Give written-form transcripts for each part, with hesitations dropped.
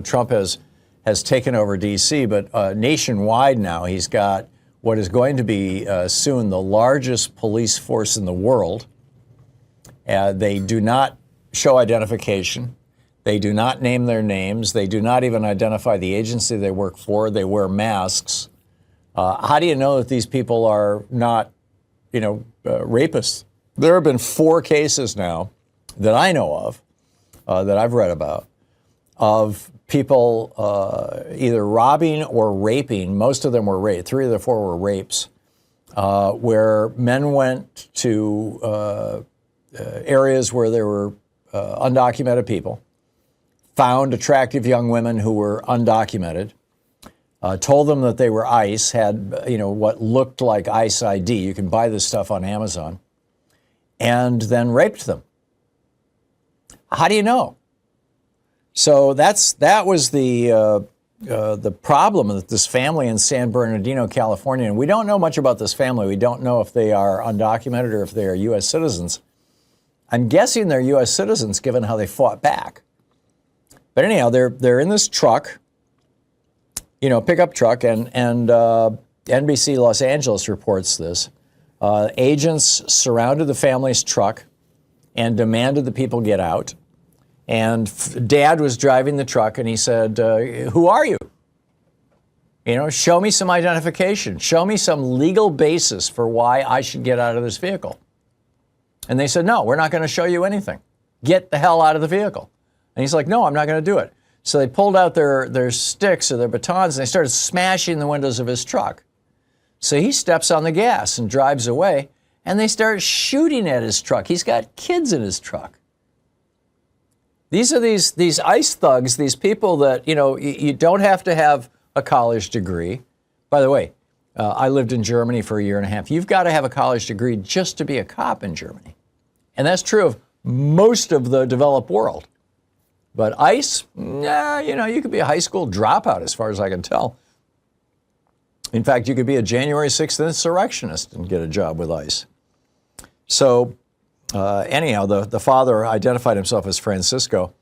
Trump has taken over D.C., but nationwide now he's got what is going to be soon the largest police force in the world. They do not show identification. They do not name their names. They do not even identify the agency they work for. They wear masks. How do you know that these people are not, rapists? There have been 4 cases now that I know of, that I've read about, of people either robbing or raping. Most of them were rape. 3 of the 4 were rapes, where men went to areas where there were undocumented people, found attractive young women who were undocumented, told them that they were ICE, had what looked like ICE ID. You can buy this stuff on Amazon, and then raped them. How do you know? So that was the problem that this family in San Bernardino, California, and we don't know much about this family. We don't know if they are undocumented or if they are U.S. citizens. I'm guessing they're U.S. citizens, given how they fought back. But anyhow, they're in this truck, pickup truck, and NBC Los Angeles reports this. Agents surrounded the family's truck and demanded the people get out. And Dad was driving the truck, and he said, who are you? Show me some identification. Show me some legal basis for why I should get out of this vehicle. And they said, no, we're not going to show you anything. Get the hell out of the vehicle. And he's like, no, I'm not going to do it. So they pulled out their sticks or their batons, and they started smashing the windows of his truck. So he steps on the gas and drives away, and they start shooting at his truck. He's got kids in his truck. These are these ICE thugs, these people that, you don't have to have a college degree. By the way, I lived in Germany for 1.5 years. You've got to have a college degree just to be a cop in Germany. And that's true of most of the developed world. But ICE, you could be a high school dropout as far as I can tell. In fact, you could be a January 6th insurrectionist and get a job with ICE. So anyhow, the father identified himself as Francisco.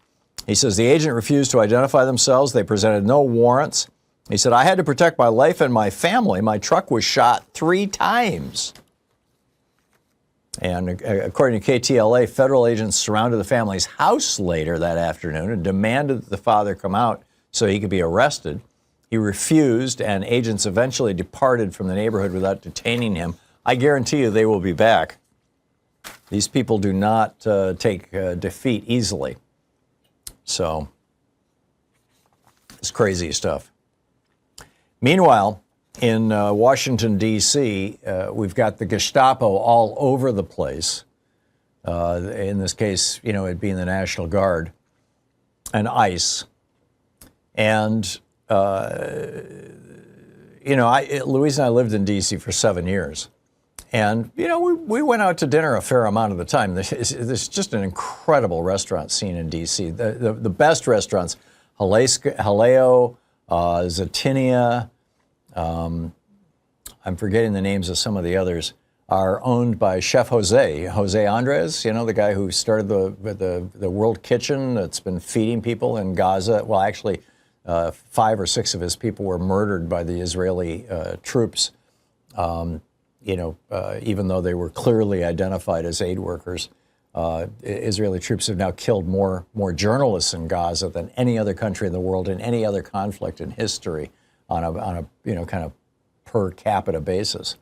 He says the agent refused to identify themselves. They presented no warrants. He said, I had to protect my life and my family. My truck was shot 3 times. And according to KTLA, federal agents surrounded the family's house later that afternoon and demanded that the father come out so he could be arrested. He refused, and agents eventually departed from the neighborhood without detaining him. I guarantee you they will be back. These people do not take defeat easily. So it's crazy stuff. Meanwhile, in Washington, D.C., we've got the Gestapo all over the place. In this case, it being the National Guard and ICE. And, Louise and I lived in D.C. for 7 years. And, we went out to dinner a fair amount of the time. There's just an incredible restaurant scene in D.C. The best restaurants, Haleo, Zatinia, I'm forgetting the names of some of the others, are owned by Chef Jose Andres, the guy who started the World Kitchen that's been feeding people in Gaza. Well, actually, 5 or 6 of his people were murdered by the Israeli troops, even though they were clearly identified as aid workers. Israeli troops have now killed more journalists in Gaza than any other country in the world in any other conflict in history on a kind of per capita basis.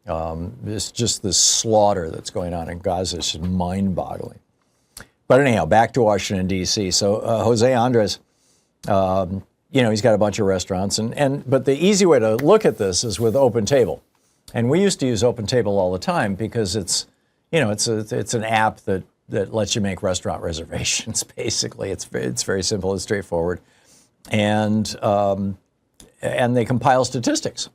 It's just this slaughter that's going on in Gaza is just mind-boggling. But anyhow, back to Washington, D.C. So Jose Andres, he's got a bunch of restaurants, but the easy way to look at this is with Open Table. And we used to use Open Table all the time because it's an app that lets you make restaurant reservations. Basically, it's very simple and straightforward, and they compile statistics.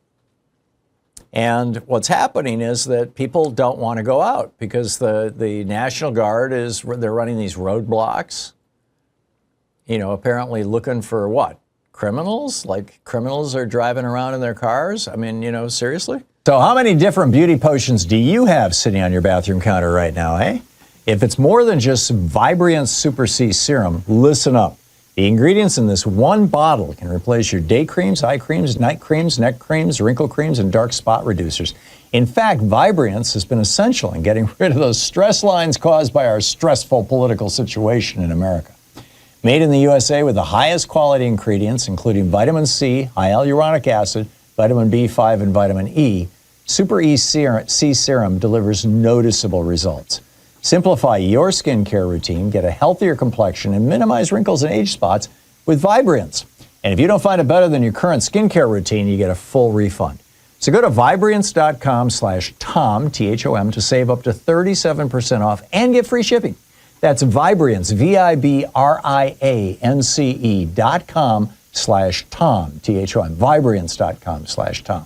And what's happening is that people don't want to go out because the National Guard they're running these roadblocks. Apparently looking for what? Criminals? Like criminals are driving around in their cars? I mean, seriously? So how many different beauty potions do you have sitting on your bathroom counter right now, eh? If it's more than just Vibriance Super C Serum, listen up. The ingredients in this one bottle can replace your day creams, eye creams, night creams, neck creams, wrinkle creams, and dark spot reducers. In fact, Vibrance has been essential in getting rid of those stress lines caused by our stressful political situation in America. Made in the USA with the highest quality ingredients, including vitamin C, high hyaluronic acid, vitamin B5, and vitamin E, Super E C Serum delivers noticeable results. Simplify your skincare routine, get a healthier complexion, and minimize wrinkles and age spots with Vibrance. And if you don't find it better than your current skincare routine, you get a full refund. So go to Vibrance.com/Tom, T-H-O-M, to save up to 37% off and get free shipping. That's Vibrance, Vibrance.com/Tom, T-H-O-M, Vibrance.com/Tom.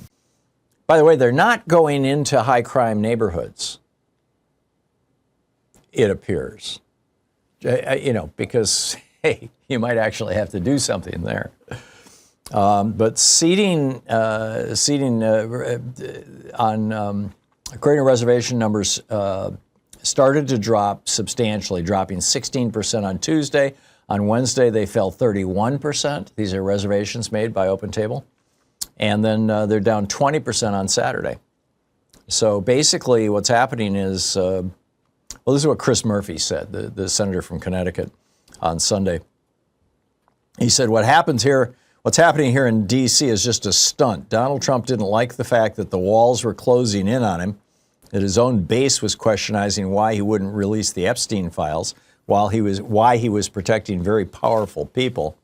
By the way, they're not going into high crime neighborhoods, it appears. Because, hey, you might actually have to do something there. But seating on Creating reservation numbers started to drop substantially, dropping 16% on Tuesday. On Wednesday, they fell 31%. These are reservations made by OpenTable. And then they're down 20% on Saturday. So basically what's happening is, this is what Chris Murphy said, the senator from Connecticut, on Sunday. He said, what's happening here in D.C. is just a stunt. Donald Trump didn't like the fact that the walls were closing in on him, that his own base was questioning why he wouldn't release the Epstein files, why he was protecting very powerful people.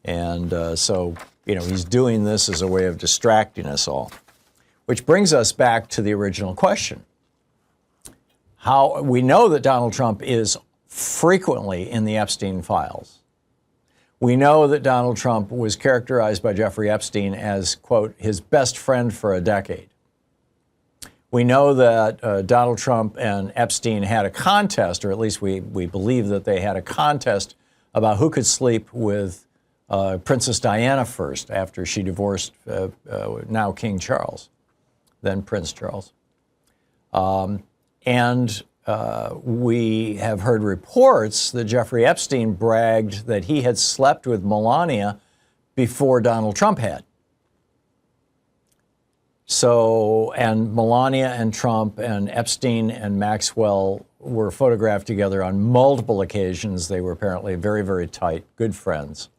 And so he's doing this as a way of distracting us all. Which brings us back to the original question. How we know that Donald Trump is frequently in the Epstein files. We know that Donald Trump was characterized by Jeffrey Epstein as, quote, his best friend for a decade. We know that Donald Trump and Epstein had a contest, or at least we believe that they had a contest about who could sleep with Princess Diana first after she divorced now King Charles, then Prince Charles. And we have heard reports that Jeffrey Epstein bragged that he had slept with Melania before Donald Trump had. So, and Melania and Trump and Epstein and Maxwell were photographed together on multiple occasions. They were apparently very, very tight, good friends.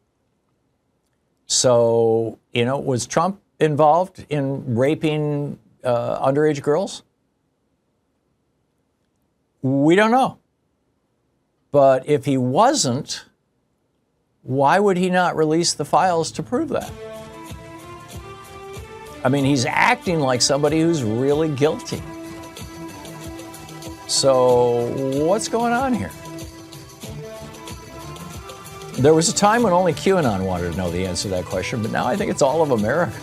So, was Trump involved in raping underage girls? We don't know. But if he wasn't, why would he not release the files to prove that? I mean, he's acting like somebody who's really guilty. So what's going on here? There was a time when only QAnon wanted to know the answer to that question, but now I think it's all of America.